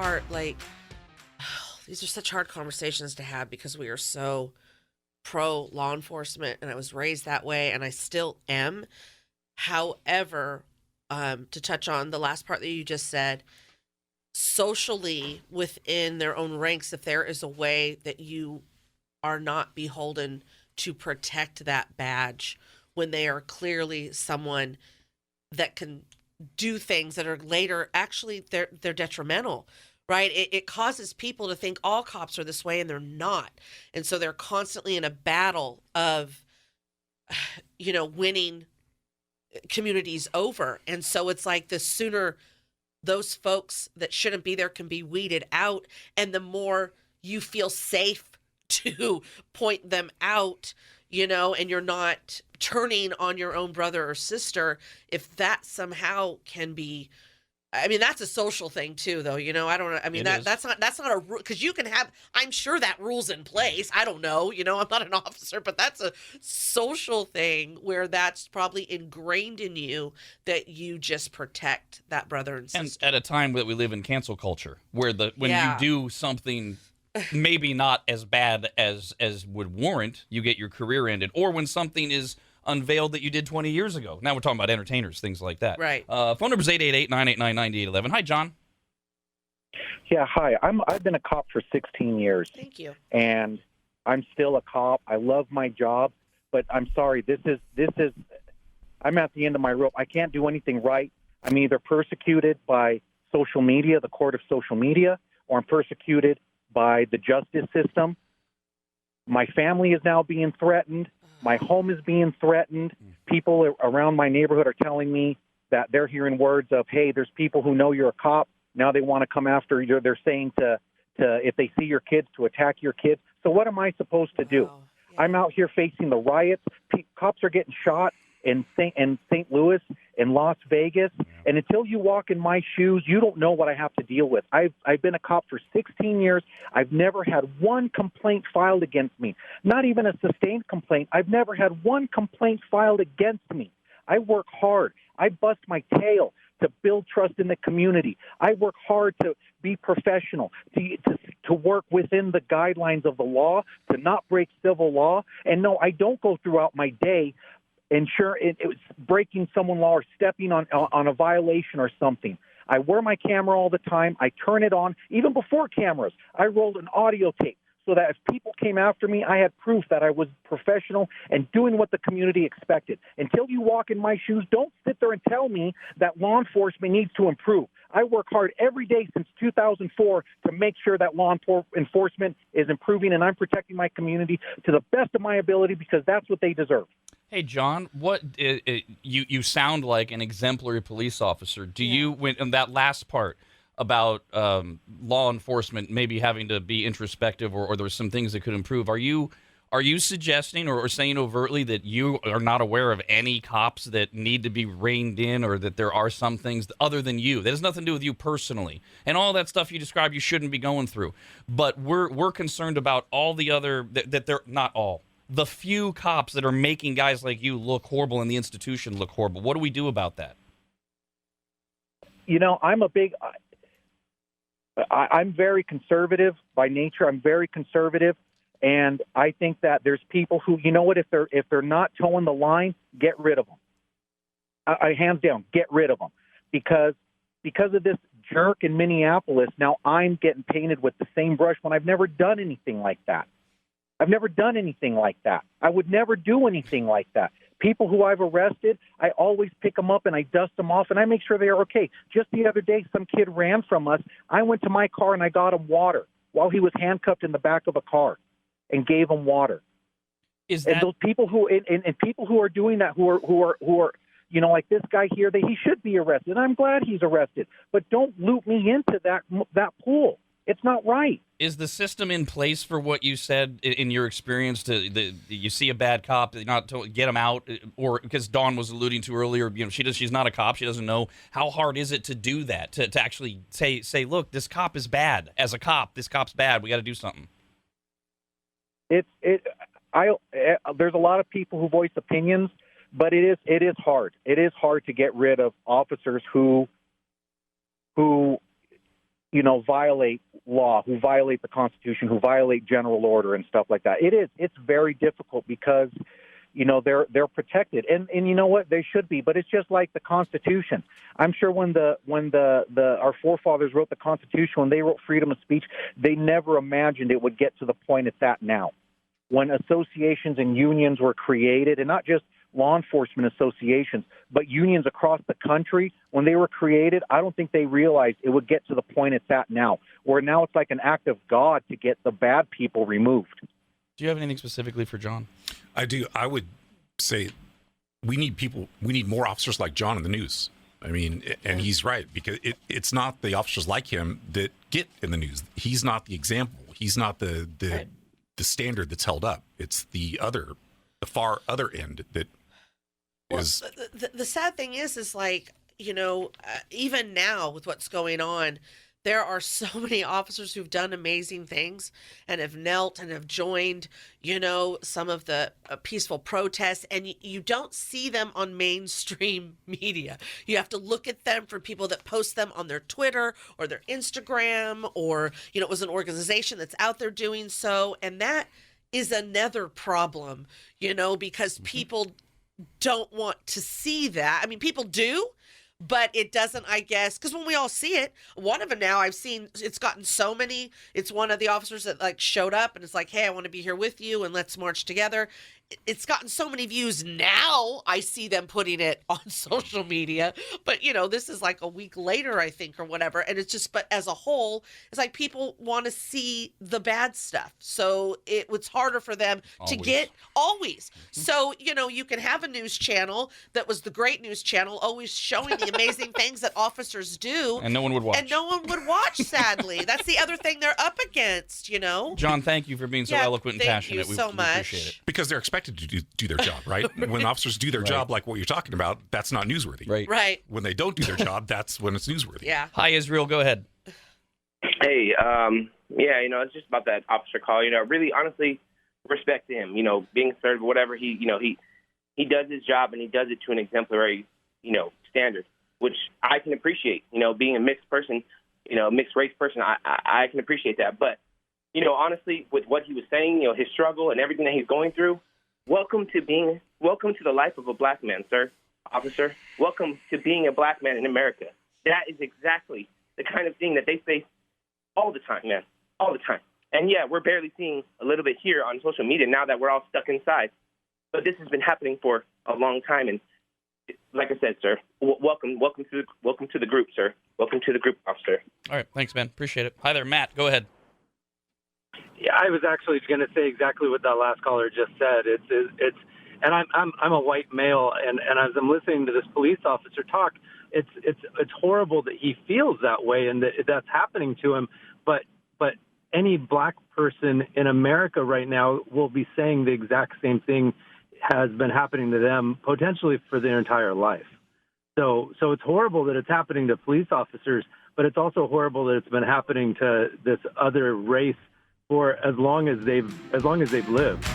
part, like, these are such hard conversations to have because we are so pro law enforcement, and I was raised that way, and I still am. However, to touch on the last part that you just said, socially within their own ranks, if there is a way that you are not beholden to protect that badge when they are clearly someone that can do things that are later actually they're detrimental, right? It causes people to think all cops are this way, and they're not. And so they're constantly in a battle of winning communities over. And so it's like the sooner those folks that shouldn't be there can be weeded out, and the more you feel safe to point them out, and you're not turning on your own brother or sister, if that somehow can be, I mean, that's a social thing too, though. I don't know. I mean, that's not a rule, because you can have, I'm sure that rule's in place. I don't know. I'm not an officer, but that's a social thing where that's probably ingrained in you that you just protect that brother and sister. And at a time that we live in cancel culture, where when you do something maybe not as bad as would warrant, you get your career ended, or when something is unveiled that you did 20 years ago. Now we're talking about entertainers, things like that. Right. Phone number is 888-989-9811. Hi, John. Yeah, hi. I've been a cop for 16 years. Thank you. And I'm still a cop. I love my job, but I'm sorry. This is. I'm at the end of my rope. I can't do anything right. I'm either persecuted by social media, the court of social media, or I'm persecuted by the justice system. My family is now being threatened. My home is being threatened. People around my neighborhood are telling me that they're hearing words of, hey, there's people who know you're a cop. Now they want to come after you. They're saying to if they see your kids, to attack your kids. So what am I supposed to do? Yeah. I'm out here facing the riots. Cops are getting shot in St. Louis, in Las Vegas. And until you walk in my shoes, you don't know what I have to deal with. I've been a cop for 16 years. I've never had one complaint filed against me, not even a sustained complaint. I've never had one complaint filed against me. I work hard. I bust my tail to build trust in the community. I work hard to be professional, to work within the guidelines of the law, to not break civil law. And no, I don't go throughout my day it was breaking someone's law or stepping on a violation or something. I wear my camera all the time. I turn it on. Even before cameras, I rolled an audio tape so that if people came after me, I had proof that I was professional and doing what the community expected. Until you walk in my shoes, don't sit there and tell me that law enforcement needs to improve. I work hard every day since 2004 to make sure that law enforcement is improving, and I'm protecting my community to the best of my ability because that's what they deserve. Hey, John, you sound like an exemplary police officer. Do you, in that last part about law enforcement maybe having to be introspective or there's some things that could improve, are you suggesting or saying overtly that you are not aware of any cops that need to be reined in, or that there are some things other than you? That has nothing to do with you personally. And all that stuff you described you shouldn't be going through. But we're concerned about all the other, that they're not all. The few cops that are making guys like you look horrible and the institution look horrible. What do we do about that? I'm very conservative by nature. I'm very conservative, and I think that there's people who, if they're not towing the line, get rid of them. Hands down, get rid of them, because of this jerk in Minneapolis. Now I'm getting painted with the same brush when I've never done anything like that. I've never done anything like that. I would never do anything like that. People who I've arrested, I always pick them up and I dust them off and I make sure they are okay. Just the other day, some kid ran from us. I went to my car and I got him water while he was handcuffed in the back of a car and gave him water. And those people who and people who are doing that, who are like this guy here, he should be arrested. And I'm glad he's arrested. But don't loop me into that pool. It's not right. Is the system in place for what you said in your experience? You see a bad cop, not to get him out, or because Dawn was alluding to earlier, she's not a cop, she doesn't know. How hard is it to do that? To actually say, look, this cop is bad. As a cop, this cop's bad. We got to do something. There's a lot of people who voice opinions, but it is hard. It is hard to get rid of officers who violate law, who violate the Constitution, who violate general order and stuff like that. It's very difficult because, they're protected. And you know what? They should be, but it's just like the Constitution. I'm sure when our forefathers wrote the Constitution, when they wrote freedom of speech, they never imagined it would get to the point it's at now. When associations and unions were created, and not just law enforcement associations, but unions across the country, when they were created, I don't think they realized it would get to the point it's at now, where now it's like an act of God to get the bad people removed. Do you have anything specifically for John? I do. I would say we need more officers like John in the news. I mean, and he's right, because it's not the officers like him that get in the news. He's not the example. He's not the standard that's held up. It's the far other end that is. The sad thing is like, even now with what's going on, there are so many officers who've done amazing things and have knelt and have joined, some of the peaceful protests, and you don't see them on mainstream media. You have to look at them for people that post them on their Twitter or their Instagram, or, it was an organization that's out there doing so. And that is another problem, because people don't want to see that. I mean, people do, but it doesn't, I guess, because when we all see it, one of them now I've seen, it's gotten so many, it's one of the officers that showed up and it's like, hey, I want to be here with you and let's march together. It's gotten so many views now, I see them putting it on social media, but this is like a week later, I think, or whatever. And it's just, but as a whole, it's like people want to see the bad stuff. So it's harder for them to get always. So, you can have a news channel that was the great news channel, always showing the amazing things that officers do. And no one would watch. And no one would watch, sadly. That's the other thing they're up against, John, thank you for being so eloquent and passionate. Thank you so much. Appreciate it. Because they're expected to do their job, right? When officers do their job like what you're talking about, that's not newsworthy. Right. When they don't do their job, that's when it's newsworthy. Yeah. Hi, Israel. Go ahead. Hey, it's just about that officer call. Really, honestly, respect to him. Being assertive, whatever. He does his job and he does it to an exemplary, standard, which I can appreciate. Being a mixed person, mixed race person, I can appreciate that. But honestly, with what he was saying, his struggle and everything that he's going through. Welcome to the life of a black man, sir, officer. Welcome to being a black man in America. That is exactly the kind of thing that they face all the time, man, all the time. And yeah, we're barely seeing a little bit here on social media now that we're all stuck inside. But this has been happening for a long time. And like I said, sir, welcome to the group, sir. Welcome to the group, officer. All right, thanks, man. Appreciate it. Hi there, Matt. Go ahead. Yeah, I was actually going to say exactly what that last caller just said. It's, and I'm a white male, and as I'm listening to this police officer talk, it's horrible that he feels that way and that that's happening to him. But any black person in America right now will be saying the exact same thing has been happening to them potentially for their entire life. So it's horrible that it's happening to police officers, but it's also horrible that it's been happening to this other race for as long as they've lived.